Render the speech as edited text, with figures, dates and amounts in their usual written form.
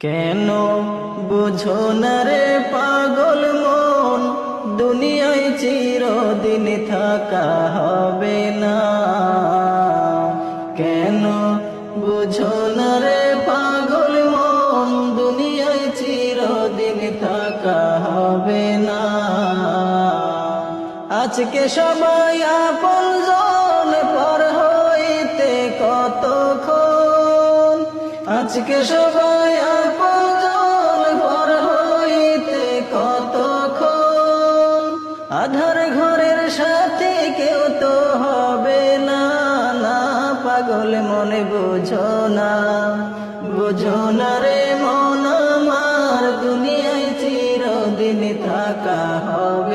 কেন বুঝো না রে পাগল মন, দুনিয়ায় চিরদিন থাকা হবে না। কেন বুঝো না রে পাগল মন, দুনিয়ায় চিরদিন থাকা হবে না। আজকে সবাই আপনজন, পর হইতে কতক্ষণ। আজকে সবাই আপনজন, পর হইতে কতক্ষণ। আধার ঘরের সাথে কেউ তো হবে না। না পাগল মনে বুঝো না, বুঝো না রে মন আমার, দুনিয়ায় চিরদিন থাকা হবে